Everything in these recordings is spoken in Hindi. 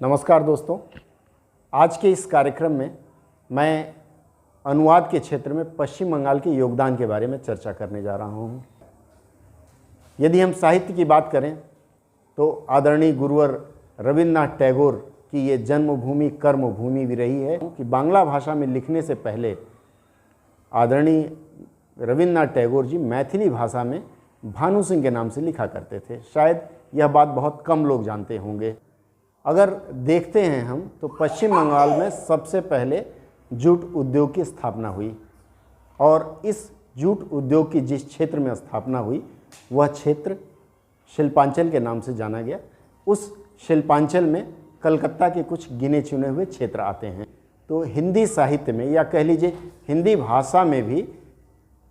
नमस्कार दोस्तों, आज के इस कार्यक्रम में मैं अनुवाद के क्षेत्र में पश्चिम बंगाल के योगदान के बारे में चर्चा करने जा रहा हूँ। यदि हम साहित्य की बात करें तो आदरणीय गुरुवर रविन्द्रनाथ टैगोर की ये जन्मभूमि कर्मभूमि भी रही है कि बांग्ला भाषा में लिखने से पहले आदरणीय रविन्द्रनाथ टैगोर जी मैथिली भाषा में भानु सिंह के नाम से लिखा करते थे। शायद यह बात बहुत कम लोग जानते होंगे। अगर देखते हैं हम तो पश्चिम बंगाल में सबसे पहले जूट उद्योग की स्थापना हुई और इस जूट उद्योग की जिस क्षेत्र में स्थापना हुई वह क्षेत्र शिल्पांचल के नाम से जाना गया। उस शिल्पांचल में कलकत्ता के कुछ गिने चुने हुए क्षेत्र आते हैं। तो हिंदी साहित्य में या कह लीजिए हिंदी भाषा में भी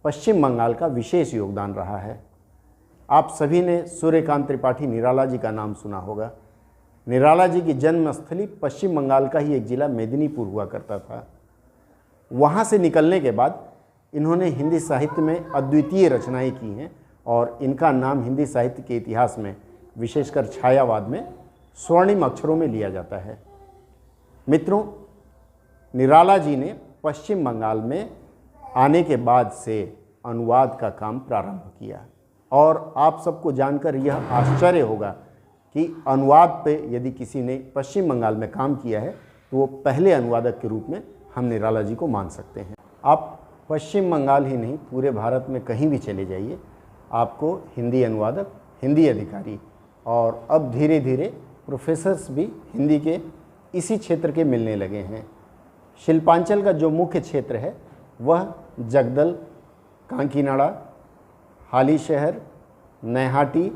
पश्चिम बंगाल का विशेष योगदान रहा है। आप सभी ने सूर्यकांत त्रिपाठी निराला जी का नाम सुना होगा। निराला जी की जन्मस्थली पश्चिम बंगाल का ही एक जिला मेदिनीपुर हुआ करता था। वहाँ से निकलने के बाद इन्होंने हिंदी साहित्य में अद्वितीय रचनाएं की हैं और इनका नाम हिंदी साहित्य के इतिहास में विशेषकर छायावाद में स्वर्णिम अक्षरों में लिया जाता है। मित्रों, निराला जी ने पश्चिम बंगाल में आने के बाद से अनुवाद का काम प्रारंभ किया और आप सबको जानकर यह आश्चर्य होगा कि अनुवाद पे यदि किसी ने पश्चिम बंगाल में काम किया है तो वो पहले अनुवादक के रूप में हम निराला जी को मान सकते हैं। आप पश्चिम बंगाल ही नहीं पूरे भारत में कहीं भी चले जाइए, आपको हिंदी अनुवादक, हिंदी अधिकारी और अब धीरे धीरे प्रोफेसर्स भी हिंदी के इसी क्षेत्र के मिलने लगे हैं। शिल्पांचल का जो मुख्य क्षेत्र है वह जगदल, कांकीनाड़ा, हाली शहर, नैहाटी,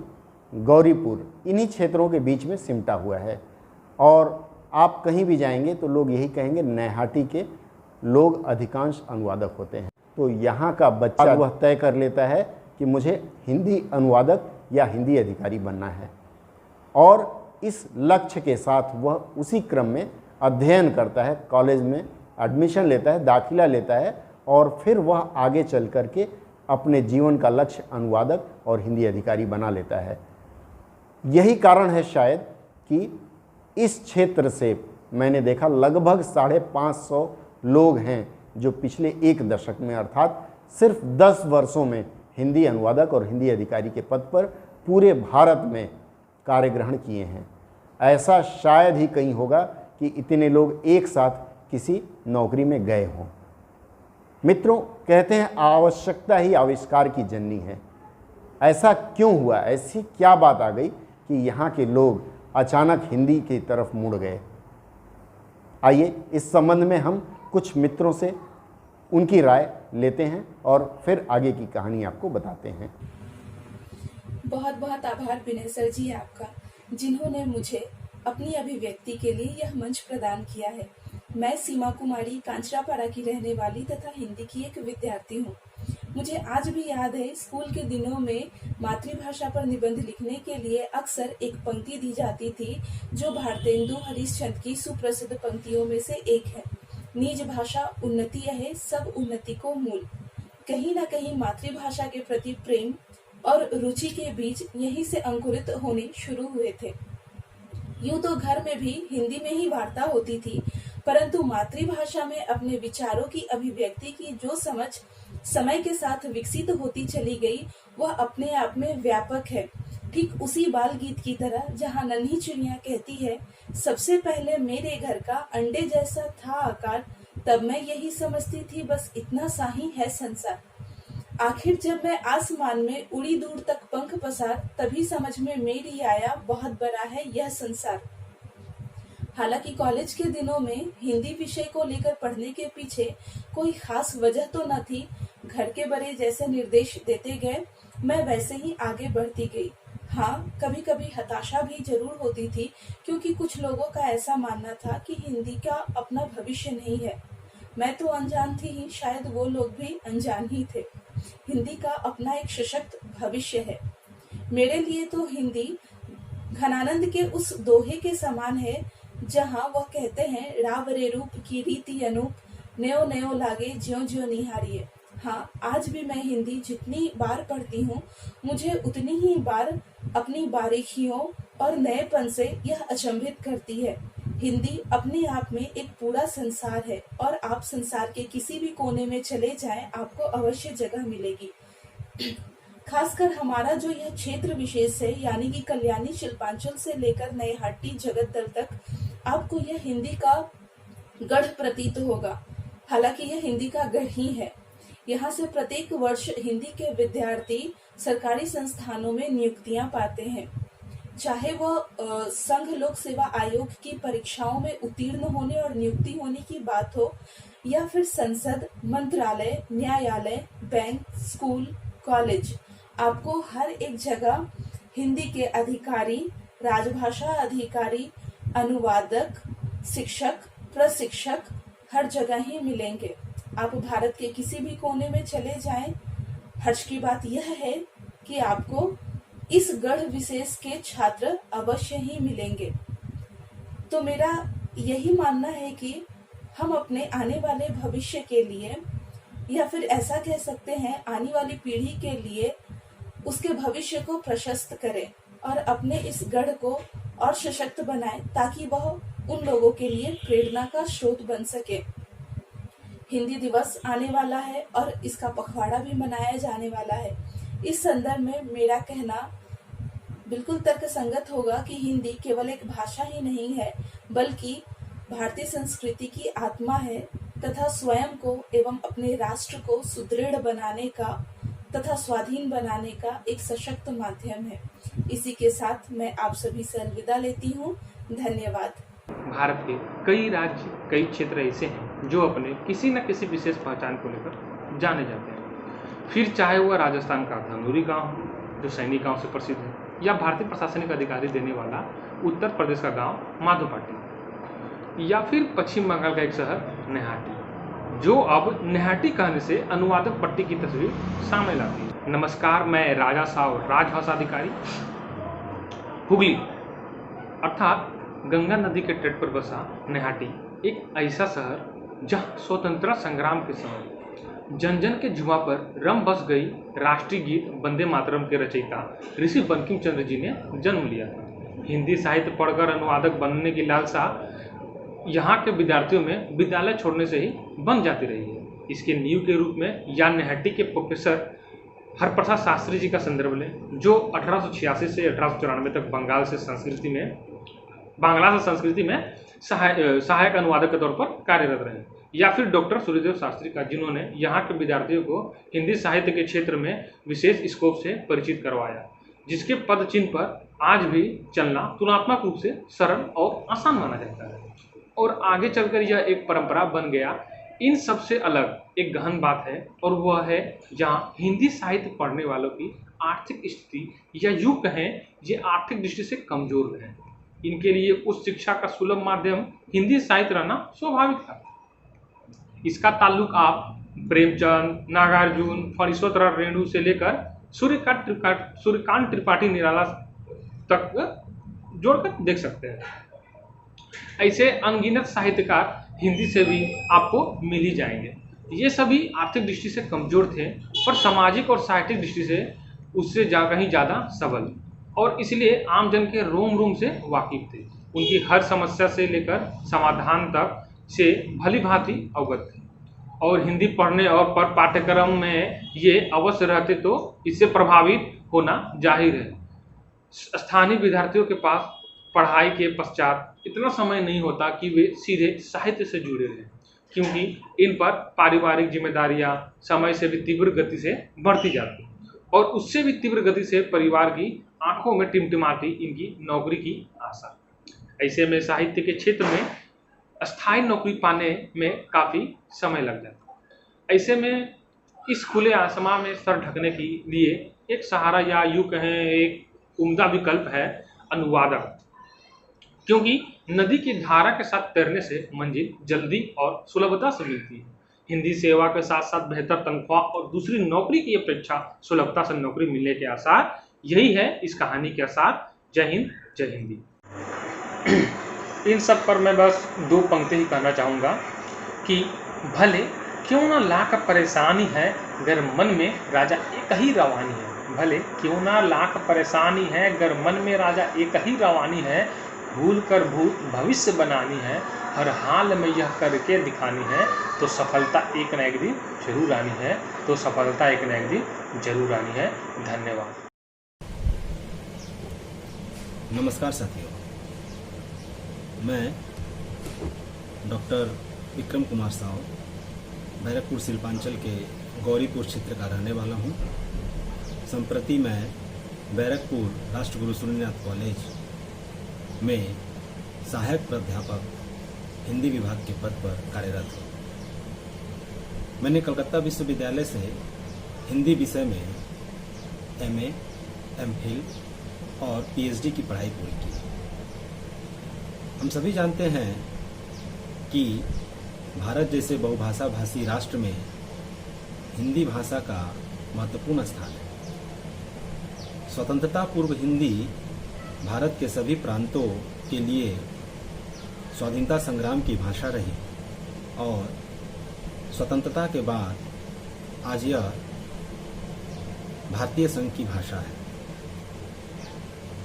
गौरीपुर इन्हीं क्षेत्रों के बीच में सिमटा हुआ है। और आप कहीं भी जाएंगे तो लोग यही कहेंगे नैहाटी के लोग अधिकांश अनुवादक होते हैं। तो यहाँ का बच्चा वह तय कर लेता है कि मुझे हिंदी अनुवादक या हिंदी अधिकारी बनना है और इस लक्ष्य के साथ वह उसी क्रम में अध्ययन करता है, कॉलेज में एडमिशन लेता है, दाखिला लेता है और फिर वह आगे चल कर के अपने जीवन का लक्ष्य अनुवादक और हिंदी अधिकारी बना लेता है। यही कारण है शायद कि इस क्षेत्र से मैंने देखा लगभग 550 लोग हैं जो पिछले एक दशक में अर्थात सिर्फ 10 वर्षों में हिंदी अनुवादक और हिंदी अधिकारी के पद पर पूरे भारत में कार्य ग्रहण किए हैं। ऐसा शायद ही कहीं होगा कि इतने लोग एक साथ किसी नौकरी में गए हों। मित्रों, कहते हैं आवश्यकता ही आविष्कार की जननी है। ऐसा क्यों हुआ? ऐसी क्या बात आ गई कि यहाँ के लोग अचानक हिंदी की तरफ मुड़ गए? आइए इस संबंध में हम कुछ मित्रों से उनकी राय लेते हैं और फिर आगे की कहानी आपको बताते हैं। बहुत बहुत आभार विनय सर जी आपका, जिन्होंने मुझे अपनी अभिव्यक्ति के लिए यह मंच प्रदान किया है। मैं सीमा कुमारी कांचरापाड़ा की रहने वाली तथा हिंदी की एक विद्यार्थी हूँ। मुझे आज भी याद है, स्कूल के दिनों में मातृभाषा पर निबंध लिखने के लिए अक्सर एक पंक्ति दी जाती थी जो भारतेंदु हरिश्चंद्र की सुप्रसिद्ध पंक्तियों में से एक है। निज भाषा उन्नति है, सब उन्नति को मूल। कहीं न कहीं मातृभाषा के प्रति प्रेम और रुचि के बीज यहीं से अंकुरित होने शुरू हुए थे। यूं तो घर में भी हिंदी में ही वार्ता होती थी, परंतु मातृभाषा में अपने विचारों की अभिव्यक्ति की जो समझ समय के साथ विकसित होती चली गई वह अपने आप में व्यापक है। ठीक उसी बाल गीत की तरह जहाँ नन्ही चिड़िया कहती है, सबसे पहले मेरे घर का अंडे जैसा था आकार, तब मैं यही समझती थी बस इतना सा ही है संसार। आखिर जब मैं आसमान में उड़ी दूर तक पंख पसार, तभी समझ में मेरी आया बहुत बड़ा है यह संसार। हालांकि कॉलेज के दिनों में हिंदी विषय को लेकर पढ़ने के पीछे कोई खास वजह तो न थी। घर के बड़े जैसे निर्देश देते गए, मैं वैसे ही आगे बढ़ती गई। हाँ, कभी कभी हताशा भी जरूर होती थी, क्योंकि कुछ लोगों का ऐसा मानना था कि हिंदी का अपना भविष्य नहीं है। मैं तो अनजान थी ही, शायद वो लोग भी अनजान ही थे। हिंदी का अपना एक सशक्त भविष्य है। मेरे लिए तो हिंदी घनानंद के उस दोहे के समान है जहाँ वह कहते हैं, राव रे रूप की रीति अनूप, नयो नयो लागे ज्यों ज्यों निहारिये। हाँ, आज भी मैं हिंदी जितनी बार पढ़ती हूँ, मुझे उतनी ही बार अपनी बारीकियों और नएपन से यह अचंभित करती है। हिंदी अपने आप में एक पूरा संसार है और आप संसार के किसी भी कोने में चले जाएं, आपको अवश्य जगह मिलेगी। खासकर हमारा जो यह क्षेत्र विशेष है, यानी कि कल्याणी शिल्पांचल से लेकर नैहाटी जगत तक, आपको यह हिंदी का गढ़ प्रतीत होगा। हालांकि यह हिंदी का गढ़ ही है। यहाँ से प्रत्येक वर्ष हिंदी के विद्यार्थी सरकारी संस्थानों में नियुक्तियां पाते हैं, चाहे वह संघ लोक सेवा आयोग की परीक्षाओं में उत्तीर्ण होने और नियुक्ति होने की बात हो, या फिर संसद, मंत्रालय, न्यायालय, बैंक, स्कूल, कॉलेज। आपको हर एक जगह हिंदी के अधिकारी, राजभाषा अधिकारी, अनुवादक, शिक्षक, प्रशिक्षक हर जगह ही मिलेंगे। आप भारत के किसी भी कोने में चले जाएं, हर्ष की बात यह है कि आपको इस गढ़ विशेष के छात्र अवश्य ही मिलेंगे। तो मेरा यही मानना है कि हम अपने आने वाले भविष्य के लिए, या फिर ऐसा कह सकते हैं आने वाली पीढ़ी के लिए, उसके भविष्य को प्रशस्त करें और अपने इस गढ़ को और सशक्त बनाएं, ताकि वह उन लोगों के लिए प्रेरणा का स्रोत बन सके। हिंदी दिवस आने वाला है और इसका पखवाड़ा भी मनाया जाने वाला है। इस संदर्भ में मेरा कहना बिल्कुल तर्कसंगत होगा कि हिंदी केवल एक भाषा ही नहीं है, बल्कि भारतीय संस्कृति की आत्मा है तथा स्वयं को एवं अपने राष्ट्र को सुदृढ़ बनाने का तथा स्वाधीन बनाने का एक सशक्त माध्यम है। इसी के साथ मैं आप सभी से अलविदा लेती हूँ। धन्यवाद। भारत के कई राज्य, कई क्षेत्र ऐसे हैं जो अपने किसी न किसी विशेष पहचान को लेकर जाने जाते हैं। फिर चाहे वह राजस्थान का धनौरी गांव हो जो सैनिक गांव से प्रसिद्ध है, या भारतीय प्रशासनिक अधिकारी देने वाला उत्तर प्रदेश का गांव माधोपाटी, या फिर पश्चिम बंगाल का एक शहर नैहाटी, जो अब नैहाटी कहने से अनुवादक पट्टी की तस्वीर सामने लाती है। नमस्कार, मैं राजा साव राजभाषा अधिकारी हुगली अर्थात गंगा नदी के तट पर बसा नैहाटी एक ऐसा शहर जहां स्वतंत्रता संग्राम के समय जन जन के जुबां पर रम बस गई राष्ट्रीय गीत वंदे मातरम के रचयिता ऋषि बंकिम चंद्र जी ने जन्म लिया था। हिंदी साहित्य पढ़कर अनुवादक बनने की लालसा यहाँ के विद्यार्थियों में विद्यालय छोड़ने से ही बन जाती रही है। इसके नींव के रूप में या नैहाटी के प्रोफेसर हरप्रसाद शास्त्री जी का संदर्भ लें, जो 1886 से 1894 तक बांग्ला से संस्कृति में सहायक अनुवादक के तौर पर कार्यरत रहे, या फिर डॉक्टर सूर्यदेव शास्त्री का, जिन्होंने यहाँ के विद्यार्थियों को हिंदी साहित्य के क्षेत्र में विशेष स्कोप से परिचित करवाया, जिसके पद चिन्ह पर आज भी चलना तुलनात्मक रूप से सरल और आसान माना जाता है। और आगे चलकर यह एक परंपरा बन गया। इन सबसे अलग एक गहन बात है, और वह है जहाँ हिंदी साहित्य पढ़ने वालों की आर्थिक स्थिति, या यूँ कहें ये आर्थिक दृष्टि से कमजोर है। इनके लिए उच्च शिक्षा का सुलभ माध्यम हिंदी साहित्य रहना स्वाभाविक था। इसका ताल्लुक आप प्रेमचंद, नागार्जुन, फणीश्वरराव रेणु से लेकर सूर्यकांत त्रिपाठी निराला तक जोड़कर देख सकते हैं। ऐसे अनगिनत साहित्यकार हिंदी से भी आपको मिल ही जाएंगे। ये सभी आर्थिक दृष्टि से कमजोर थे, पर सामाजिक और साहित्यिक दृष्टि से उससे कहीं ज़्यादा सबल, और इसलिए आम जन के रोम रोम से वाकिफ थे। उनकी हर समस्या से लेकर समाधान तक से भली भांति अवगत थे, और हिंदी पढ़ने और पर पाठ्यक्रम में ये अवश्य रहते तो इससे प्रभावित होना जाहिर है। स्थानीय विद्यार्थियों के पास पढ़ाई के पश्चात इतना समय नहीं होता कि वे सीधे साहित्य से जुड़े रहें, क्योंकि इन पर पारिवारिक जिम्मेदारियां समय से भी तीव्र गति से बढ़ती जाती, और उससे भी तीव्र गति से परिवार की आंखों में टिमटिमाती इनकी नौकरी की आशा। ऐसे में साहित्य के क्षेत्र में अस्थायी नौकरी पाने में काफ़ी समय लग जाता। ऐसे में इस खुले आसमान में सर ढकने के लिए एक सहारा, या यूँ कहें एक उम्दा विकल्प है अनुवादक, क्योंकि नदी की धारा के साथ तैरने से मंजिल जल्दी और सुलभता से मिलती है। हिंदी सेवा के साथ साथ बेहतर तनख्वाह और दूसरी नौकरी की अपेक्षा सुलभता से नौकरी मिलने के आसार, यही है इस कहानी के आसार। जय हिंद, जय हिंदी। इन सब पर मैं बस दो पंक्ति ही कहना चाहूँगा कि भले क्यों ना लाख परेशानी है, गर मन में राजा एक ही रवानी है। भले क्यों ना लाख परेशानी है, गर मन में राजा एक ही रवानी है। भूल कर भविष्य बनानी है, हर हाल में यह करके दिखानी है, तो सफलता एक न एक दिन जरूर आनी है, तो सफलता एक न एक दिन जरूर आनी है। धन्यवाद। नमस्कार साथियों, मैं डॉक्टर विक्रम कुमार साव बैरकपुर शिल्पांचल के गौरीपुर क्षेत्र का रहने वाला हूँ। संप्रति मैं बैरकपुर राष्ट्रगुरु सूर्यनाथ कॉलेज में सहायक प्राध्यापक हिंदी विभाग के पद पर कार्यरत हूँ। मैंने कलकत्ता विश्वविद्यालय से हिंदी विषय में MA, MPhil और PhD की पढ़ाई पूरी की। हम सभी जानते हैं कि भारत जैसे बहुभाषा भाषी राष्ट्र में हिंदी भाषा का महत्वपूर्ण स्थान है। स्वतंत्रता पूर्व हिंदी भारत के सभी प्रांतों के लिए स्वाधीनता संग्राम की भाषा रही और स्वतंत्रता के बाद आज यह भारतीय संघ की भाषा है।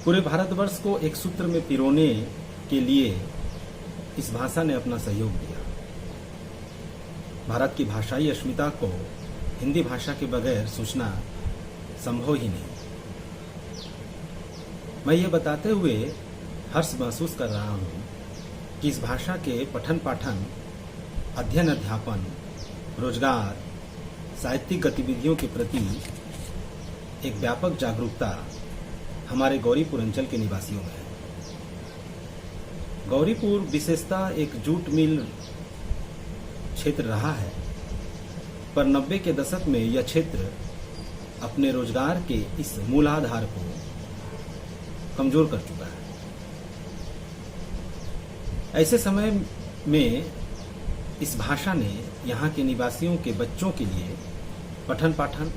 पूरे भारतवर्ष को एक सूत्र में पिरोने के लिए इस भाषा ने अपना सहयोग दिया। भारत की भाषाई अस्मिता को हिंदी भाषा के बगैर सोचना संभव ही नहीं। मैं ये बताते हुए हर्ष महसूस कर रहा हूँ कि इस भाषा के पठन पाठन, अध्ययन अध्यापन, रोजगार, साहित्यिक गतिविधियों के प्रति एक व्यापक जागरूकता हमारे गौरीपुर अंचल के निवासियों में है। गौरीपुर विशेषतः एक जूट मिल क्षेत्र रहा है, पर 90 के दशक में यह क्षेत्र अपने रोजगार के इस मूलाधार को कमजोर कर चुका है। ऐसे समय में इस भाषा ने यहाँ के निवासियों के बच्चों के लिए पठन पाठन,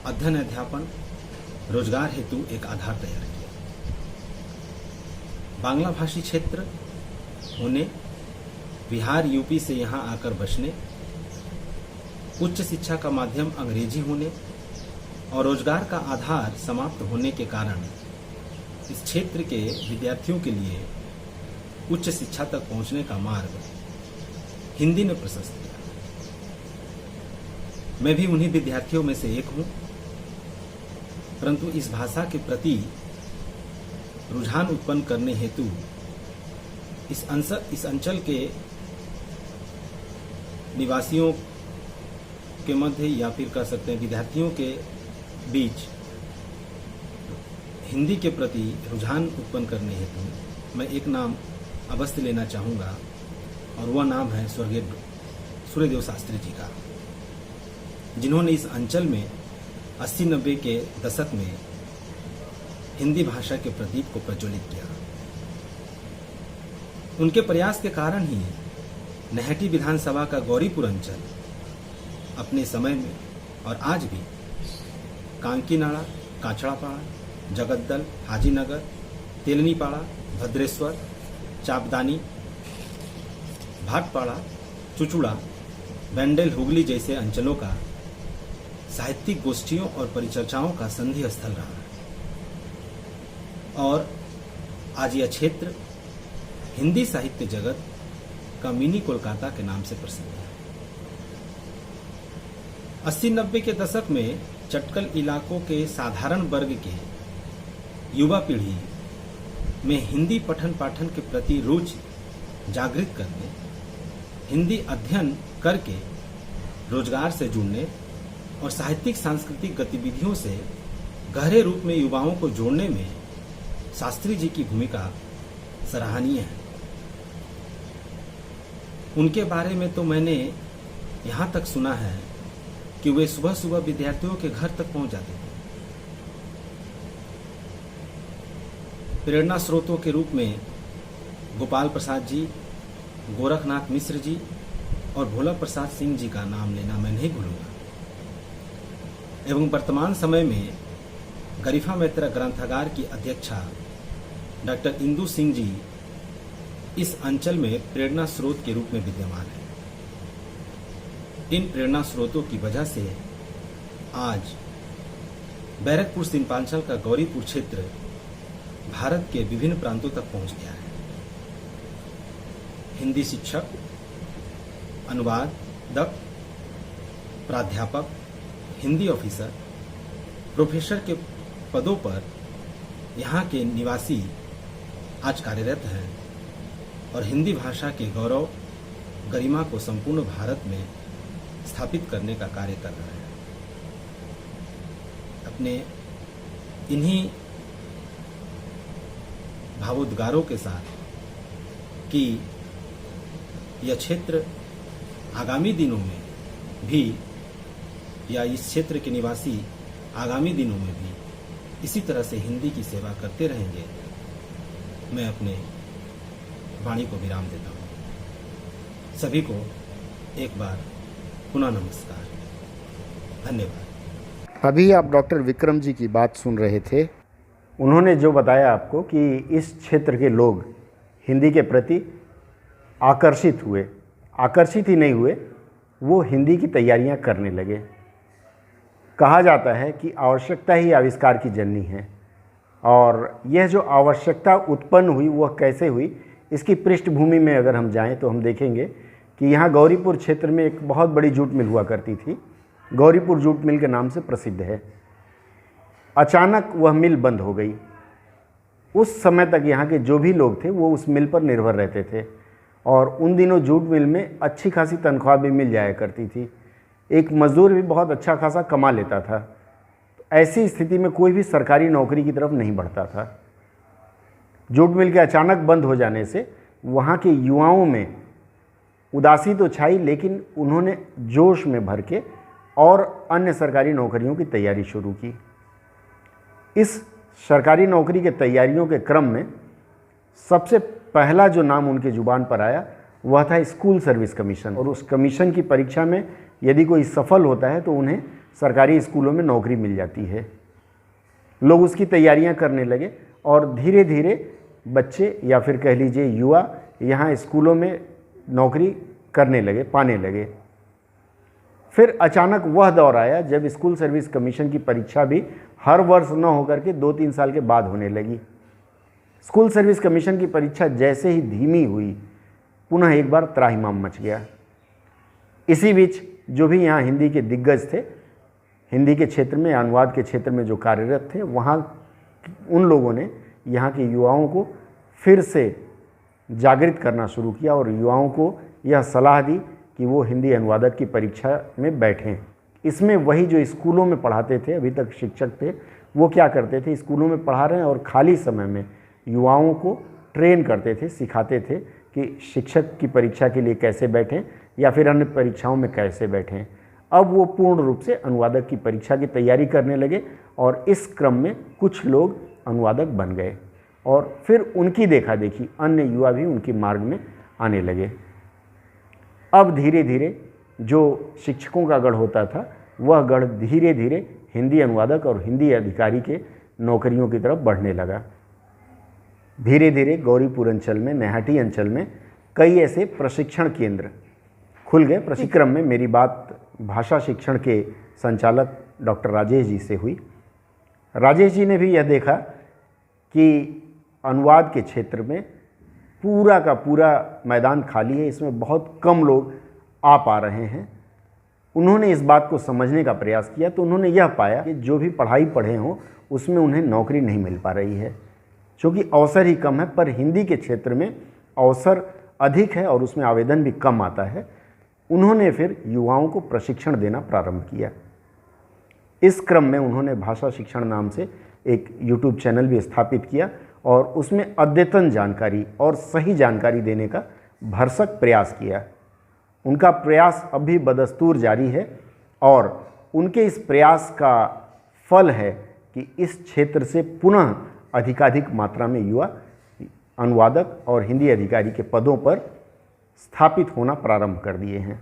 अध्ययन अध्यापन, रोजगार हेतु एक आधार तैयार किया। बांग्ला भाषी क्षेत्र होने, बिहार यूपी से यहाँ आकर बसने, उच्च शिक्षा का माध्यम अंग्रेजी होने और रोजगार का आधार समाप्त होने के कारण इस क्षेत्र के विद्यार्थियों के लिए उच्च शिक्षा तक पहुंचने का मार्ग हिंदी ने प्रशस्त किया। मैं भी उन्हीं विद्यार्थियों में से एक हूं, परंतु इस भाषा के प्रति रुझान उत्पन्न करने हेतु इस अंचल के निवासियों के मध्य या फिर कह सकते हैं विद्यार्थियों के बीच हिंदी के प्रति रुझान उत्पन्न करने हेतु मैं एक नाम अवश्य लेना चाहूँगा और वह नाम है स्वर्गीय सूर्यदेव शास्त्री जी का, जिन्होंने इस अंचल में 80-90 के दशक में हिंदी भाषा के प्रदीप को प्रज्वलित किया। उनके प्रयास के कारण ही नैहटी विधानसभा का गौरीपुर अंचल अपने समय में और आज भी कांकीनाड़ा, काचड़ापाड़ा, जगद्दल, हाजीनगर, तेलनीपाड़ा, भद्रेश्वर, चापदानी, भाटपाड़ा, चुचुड़ा, बैंडेल, हुगली जैसे अंचलों का साहित्यिक गोष्ठियों और परिचर्चाओं का संधि स्थल रहा है और आज यह क्षेत्र हिंदी साहित्य जगत का मिनी कोलकाता के नाम से प्रसिद्ध है। 80-90 के दशक में चटकल इलाकों के साधारण वर्ग के युवा पीढ़ी में हिंदी पठन पाठन के प्रति रुचि जागृत करने, हिंदी अध्ययन करके रोजगार से जुड़ने और साहित्यिक सांस्कृतिक गतिविधियों से गहरे रूप में युवाओं को जोड़ने में शास्त्री जी की भूमिका सराहनीय है। उनके बारे में तो मैंने यहाँ तक सुना है कि वे सुबह सुबह विद्यार्थियों के घर तक पहुंच जाते थे। प्रेरणा स्रोतों के रूप में गोपाल प्रसाद जी, गोरखनाथ मिश्र जी और भोला प्रसाद सिंह जी का नाम लेना मैं नहीं भूलूंगा। एवं वर्तमान समय में गरिफा मैत्रा ग्रंथागार की अध्यक्षा डॉक्टर इंदु सिंह जी इस अंचल में प्रेरणा स्रोत के रूप में विद्यमान है। इन प्रेरणा स्रोतों की वजह से आज बैरकपुर शिल्पांचल का गौरीपुर क्षेत्र भारत के विभिन्न प्रांतों तक पहुंच गया है। हिंदी शिक्षक, अनुवादक, प्राध्यापक, हिंदी ऑफिसर, प्रोफेसर के पदों पर यहाँ के निवासी आज कार्यरत हैं और हिंदी भाषा के गौरव गरिमा को संपूर्ण भारत में स्थापित करने का कार्य कर रहे हैं। अपने इन्हीं भावोद्गारों के साथ कि यह क्षेत्र आगामी दिनों में भी या इस क्षेत्र के निवासी आगामी दिनों में भी इसी तरह से हिंदी की सेवा करते रहेंगे, मैं अपने वाणी को विराम देता हूँ। सभी को एक बार पुनः नमस्कार, धन्यवाद। अभी आप डॉक्टर विक्रम जी की बात सुन रहे थे। उन्होंने जो बताया आपको कि इस क्षेत्र के लोग हिंदी के प्रति आकर्षित हुए, आकर्षित ही नहीं हुए, वो हिंदी की तैयारियां करने लगे। कहा जाता है कि आवश्यकता ही आविष्कार की जननी है, और यह जो आवश्यकता उत्पन्न हुई वह कैसे हुई, इसकी पृष्ठभूमि में अगर हम जाएं तो हम देखेंगे कि यहाँ गौरीपुर क्षेत्र में एक बहुत बड़ी जूट मिल हुआ करती थी। गौरीपुर जूट मिल के नाम से प्रसिद्ध है। अचानक वह मिल बंद हो गई। उस समय तक यहाँ के जो भी लोग थे वो उस मिल पर निर्भर रहते थे, और उन दिनों जूट मिल में अच्छी खासी तनख्वाह भी मिल जाया करती थी। एक मजदूर भी बहुत अच्छा खासा कमा लेता था। ऐसी स्थिति में कोई भी सरकारी नौकरी की तरफ नहीं बढ़ता था। जूट मिल के अचानक बंद हो जाने से वहाँ के युवाओं में उदासी तो छाई, लेकिन उन्होंने जोश में भर के और अन्य सरकारी नौकरियों की तैयारी शुरू की। इस सरकारी नौकरी के तैयारियों के क्रम में सबसे पहला जो नाम उनके जुबान पर आया वह था स्कूल सर्विस कमीशन, और उस कमीशन की परीक्षा में यदि कोई सफल होता है तो उन्हें सरकारी स्कूलों में नौकरी मिल जाती है। लोग उसकी तैयारियां करने लगे, और धीरे धीरे बच्चे या फिर कह लीजिए युवा यहाँ स्कूलों में नौकरी करने लगे, पाने लगे। फिर अचानक वह दौर आया जब स्कूल सर्विस कमीशन की परीक्षा भी हर वर्ष न होकर के 2-3 साल के बाद होने लगी। स्कूल सर्विस कमीशन की परीक्षा जैसे ही धीमी हुई, पुनः एक बार त्राहिमाम मच गया। इसी बीच जो भी यहाँ हिंदी के दिग्गज थे, हिंदी के क्षेत्र में, अनुवाद के क्षेत्र में जो कार्यरत थे, वहाँ उन लोगों ने यहाँ के युवाओं को फिर से जागृत करना शुरू किया और युवाओं को यह सलाह दी कि वो हिंदी अनुवादक की परीक्षा में बैठें। इसमें वही जो स्कूलों में पढ़ाते थे, अभी तक शिक्षक थे, वो क्या करते थे, स्कूलों में पढ़ा रहे हैं और खाली समय में युवाओं को ट्रेन करते थे, सिखाते थे कि शिक्षक की परीक्षा के लिए कैसे बैठें या फिर अन्य परीक्षाओं में कैसे बैठें। अब वो पूर्ण रूप से अनुवादक की परीक्षा की तैयारी करने लगे, और इस क्रम में कुछ लोग अनुवादक बन गए, और फिर उनकी देखा देखी अन्य युवा भी उनके मार्ग में आने लगे। अब धीरे धीरे जो शिक्षकों का गढ़ होता था, वह गढ़ धीरे धीरे हिंदी अनुवादक और हिंदी अधिकारी के नौकरियों की तरफ बढ़ने लगा। धीरे धीरे गौरीपुर अंचल में, नैहाटी अंचल में कई ऐसे प्रशिक्षण केंद्र खुल गए। प्रशिक्षण में मेरी बात भाषा शिक्षण के संचालक डॉक्टर राजेश जी से हुई। राजेश जी ने भी यह देखा कि अनुवाद के क्षेत्र में पूरा का पूरा मैदान खाली है, इसमें बहुत कम लोग आ पा रहे हैं। उन्होंने इस बात को समझने का प्रयास किया, तो उन्होंने यह पाया कि जो भी पढ़ाई पढ़े हों उसमें उन्हें नौकरी नहीं मिल पा रही है, क्योंकि अवसर ही कम है। पर हिंदी के क्षेत्र में अवसर अधिक है और उसमें आवेदन भी कम आता है। उन्होंने फिर युवाओं को प्रशिक्षण देना प्रारंभ किया। इस क्रम में उन्होंने भाषा शिक्षण नाम से एक यूट्यूब चैनल भी स्थापित किया, और उसमें अद्यतन जानकारी और सही जानकारी देने का भरसक प्रयास किया। उनका प्रयास अब भी बदस्तूर जारी है, और उनके इस प्रयास का फल है कि इस क्षेत्र से पुनः अधिकाधिक मात्रा में युवा अनुवादक और हिंदी अधिकारी के पदों पर स्थापित होना प्रारंभ कर दिए हैं।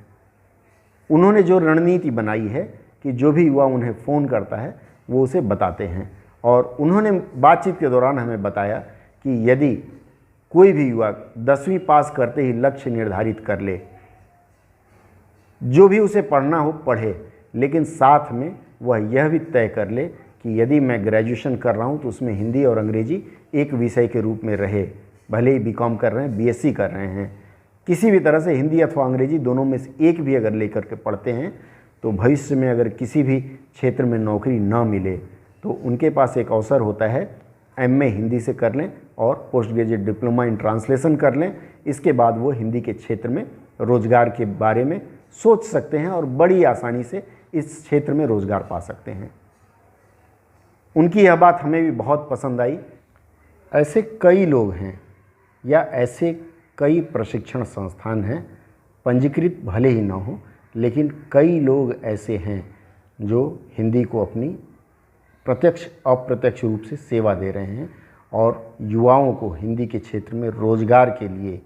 उन्होंने जो रणनीति बनाई है कि जो भी युवा उन्हें फ़ोन करता है वो उसे बताते हैं, और उन्होंने बातचीत के दौरान हमें बताया कि यदि कोई भी युवा 10वीं पास करते ही लक्ष्य निर्धारित कर ले, जो भी उसे पढ़ना हो पढ़े, लेकिन साथ में वह यह भी तय कर ले कि यदि मैं ग्रेजुएशन कर रहा हूँ तो उसमें हिंदी और अंग्रेजी एक विषय के रूप में रहे। भले ही बीकॉम कर रहे हैं, बीएससी कर रहे हैं, किसी भी तरह से हिंदी अथवा अंग्रेजी दोनों में से एक भी अगर लेकर के पढ़ते हैं तो भविष्य में अगर किसी भी क्षेत्र में नौकरी ना मिले तो उनके पास एक अवसर होता है, एमए हिंदी से कर लें और post graduate diploma in translation कर लें। इसके बाद वो हिंदी के क्षेत्र में रोजगार के बारे में सोच सकते हैं और बड़ी आसानी से इस क्षेत्र में रोजगार पा सकते हैं। उनकी यह बात हमें भी बहुत पसंद आई। ऐसे कई लोग हैं या ऐसे कई प्रशिक्षण संस्थान हैं, पंजीकृत भले ही ना हो, लेकिन कई लोग ऐसे हैं जो हिंदी को अपनी प्रत्यक्ष अप्रत्यक्ष रूप से सेवा दे रहे हैं और युवाओं को हिंदी के क्षेत्र में रोजगार के लिए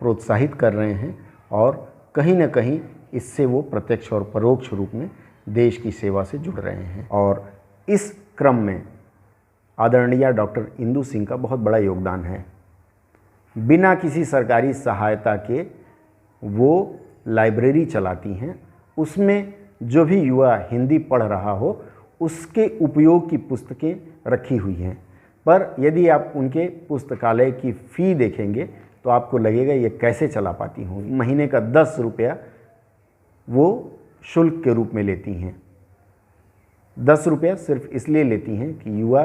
प्रोत्साहित कर रहे हैं और कहीं न कहीं इससे वो प्रत्यक्ष और परोक्ष रूप में देश की सेवा से जुड़ रहे हैं। और इस क्रम में आदरणीय डॉक्टर इंदु सिंह का बहुत बड़ा योगदान है। बिना किसी सरकारी सहायता के वो लाइब्रेरी चलाती हैं, उसमें जो भी युवा हिंदी पढ़ रहा हो उसके उपयोग की पुस्तकें रखी हुई हैं। पर यदि आप उनके पुस्तकालय की फ़ी देखेंगे तो आपको लगेगा ये कैसे चला पाती होंगी। महीने का 10 रुपया वो शुल्क के रूप में लेती हैं। 10 रुपया सिर्फ इसलिए लेती हैं कि युवा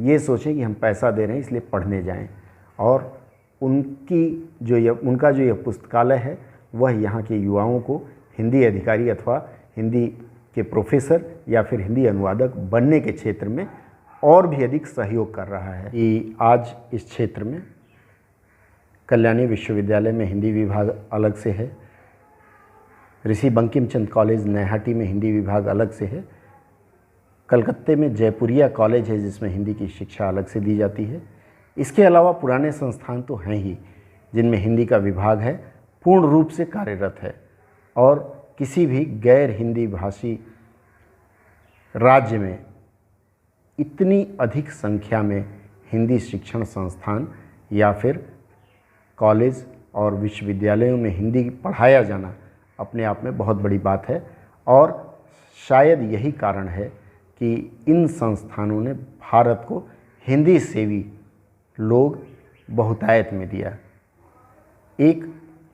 ये सोचें कि हम पैसा दे रहे हैं इसलिए पढ़ने जाएं। और उनका जो यह पुस्तकालय है वह यहाँ के युवाओं को हिंदी अधिकारी अथवा हिंदी के प्रोफेसर या फिर हिंदी अनुवादक बनने के क्षेत्र में और भी अधिक सहयोग कर रहा है। कि आज इस क्षेत्र में कल्याणी विश्वविद्यालय में हिंदी विभाग अलग से है, ऋषि बंकिम चंद कॉलेज नैहाटी में हिंदी विभाग अलग से है, कलकत्ते में जयपुरिया कॉलेज है जिसमें हिंदी की शिक्षा अलग से दी जाती है। इसके अलावा पुराने संस्थान तो हैं ही जिनमें हिंदी का विभाग है, पूर्ण रूप से कार्यरत है। और किसी भी गैर हिंदी भाषी राज्य में इतनी अधिक संख्या में हिंदी शिक्षण संस्थान या फिर कॉलेज और विश्वविद्यालयों में हिंदी पढ़ाया जाना अपने आप में बहुत बड़ी बात है। और शायद यही कारण है कि इन संस्थानों ने भारत को हिंदी सेवी लोग बहुतायत में दिया। एक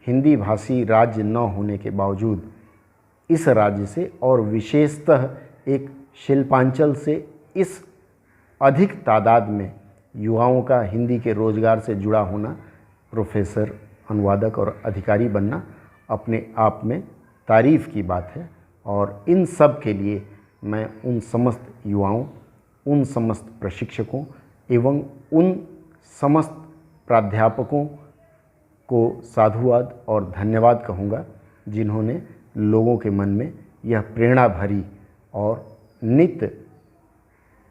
हिंदी भाषी राज्य न होने के बावजूद इस राज्य से और विशेषतः एक शिल्पांचल से इस अधिक तादाद में युवाओं का हिंदी के रोजगार से जुड़ा होना, प्रोफेसर, अनुवादक और अधिकारी बनना अपने आप में तारीफ़ की बात है। और इन सब के लिए मैं उन समस्त युवाओं, उन समस्त प्रशिक्षकों एवं उन समस्त प्राध्यापकों को साधुवाद और धन्यवाद कहूँगा जिन्होंने लोगों के मन में यह प्रेरणा भरी और नित्य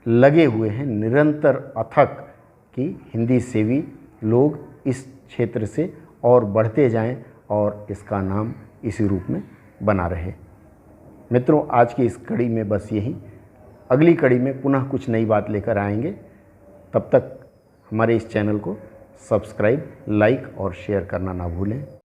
लगे हुए हैं, निरंतर अथक कि हिंदी सेवी लोग इस क्षेत्र से और बढ़ते जाएं और इसका नाम इसी रूप में बना रहे। मित्रों, आज की इस कड़ी में बस यही। अगली कड़ी में पुनः कुछ नई बात लेकर आएंगे। तब तक हमारे इस चैनल को सब्सक्राइब, लाइक और शेयर करना ना भूलें।